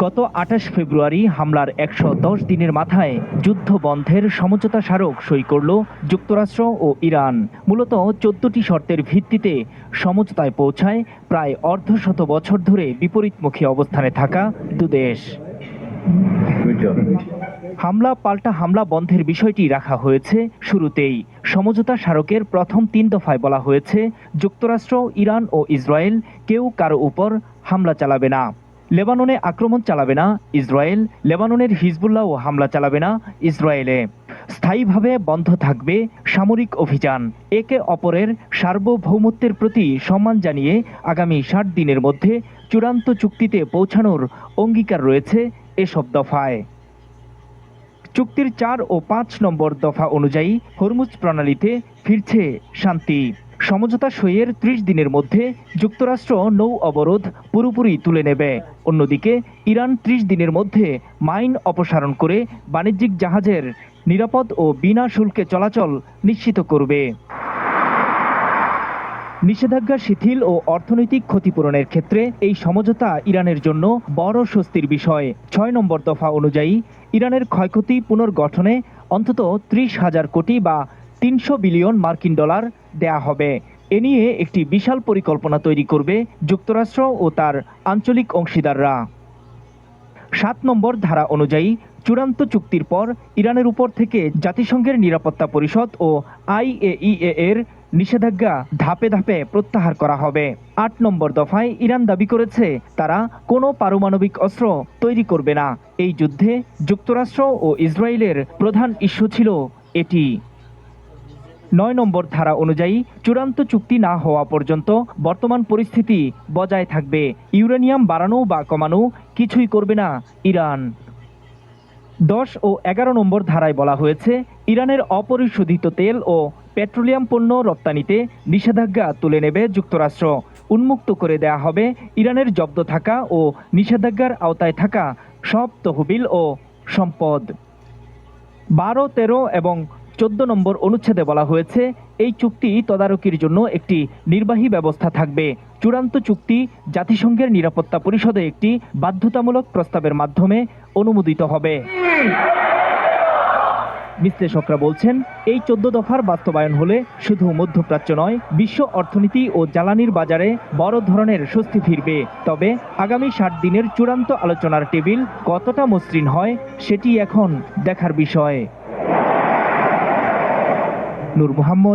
গত ২৮ ফেব্রুয়ারি হামলার ১১০ দিনের মাথায় যুদ্ধ বন্ধের সমঝোতা স্মারক সই করল যুক্তরাষ্ট্র ও ইরান। মূলত ১৪টি শর্তের ভিত্তিতে সমঝোতায় পৌঁছায় প্রায় অর্ধশত বছর ধরে বিপরীতমুখী অবস্থানে থাকা দুদেশ। হামলা পাল্টা হামলা বন্ধের বিষয়টি রাখা হয়েছে শুরুতেই। সমঝোতা স্মারকের প্রথম ৩ দফায় বলা হয়েছে, যুক্তরাষ্ট্র, ইরান ও ইসরায়েল কেউ কারো উপর হামলা চালাবে না। লেবাননে আক্রমণ চালাবে না ইসরায়েল, লেবাননের হিজবুল্লাহও হামলা চালাবে না ইসরায়েলে। স্থায়ীভাবে বন্ধ থাকবে সামরিক অভিযান। একে অপরের সার্বভৌমত্বের প্রতি সম্মান জানিয়ে আগামী ৬০ দিনের মধ্যে চূড়ান্ত চুক্তিতে পৌঁছানোর অঙ্গীকার রয়েছে এসব দফায়। চুক্তির ৪ ও ৫ নম্বর দফা অনুযায়ী হরমুজ প্রণালীতে ফিরছে শান্তি। সমঝোতা সইয়ের ৩০ দিনের মধ্যে যুক্তরাষ্ট্র নৌ অবরোধ পুরোপুরি তুলে নেবে। অন্যদিকে ইরান ৩০ দিনের মধ্যে মাইন অপসারণ করে বাণিজ্যিক জাহাজের নিরাপদ ও বিনা শুল্কে চলাচল নিশ্চিত করবে। নিষেধাজ্ঞা শিথিল ও অর্থনৈতিক ক্ষতিপূরণের ক্ষেত্রে এই সমঝোতা ইরানের জন্য বড় স্বস্তির বিষয়। ৬ নম্বর দফা অনুযায়ী ইরানের ক্ষয়ক্ষতি পুনর্গঠনে অন্তত ৩০,০০০ কোটি বা ৩০০ বিলিয়ন মার্কিন ডলার দেয়া হবে। এ নিয়ে একটি বিশাল পরিকল্পনা তৈরি করবে যুক্তরাষ্ট্র ও তার আঞ্চলিক অংশীদাররা। ৭ নম্বর ধারা অনুযায়ী চূড়ান্ত চুক্তির পর ইরানের উপর থেকে জাতিসংঘের নিরাপত্তা পরিষদ ও IAEA এর নিষেধাজ্ঞা ধাপে ধাপে প্রত্যাহার করা হবে। ৮ নম্বর দফায় ইরান দাবি করেছে, তারা কোনো পারমাণবিক অস্ত্র তৈরি করবে না। এই যুদ্ধে যুক্তরাষ্ট্র ও ইসরায়েলের প্রধান ইস্যু ছিল এটি। ৯ নম্বর ধারা অনুযায়ী চূড়ান্ত চুক্তি না হওয়া পর্যন্ত বর্তমান পরিস্থিতি বজায় থাকবে। ইউরেনিয়াম বাড়ানো বা কমানো কিছুই করবে না ইরান। ১০ ও ১১ নম্বর ধারায় বলা হয়েছে, ইরানের অপরিশোধিত তেল ও পেট্রোলিয়াম পণ্য রপ্তানিতে নিষেধাজ্ঞা তুলে নেবে যুক্তরাষ্ট্র। উন্মুক্ত করে দেয়া হবে ইরানের জব্দ থাকা ও নিষেধাজ্ঞার আওতায় থাকা সব তহবিল ও সম্পদ। ১২, ১৩ এবং ১৪ নম্বর অনুচ্ছেদে বলা হয়েছে, এই চুক্তি তদারকির জন্য একটি নির্বাহী ব্যবস্থা থাকবে। চূড়ান্ত চুক্তি জাতিসংঘের নিরাপত্তা পরিষদে একটি বাধ্যতামূলক প্রস্তাবের মাধ্যমে অনুমোদিত হবে। বিশ্লেষকরা বলছেন, এই ১৪ দফার বাস্তবায়ন হলে শুধু মধ্যপ্রাচ্য নয়, বিশ্ব অর্থনীতি ও জ্বালানির বাজারে বড় ধরনের স্বস্তি ফিরবে। তবে আগামী ৬০ দিনের চূড়ান্ত আলোচনার টেবিল কতটা মসৃণ হয় সেটি এখন দেখার বিষয়। নূর মোহাম্মদ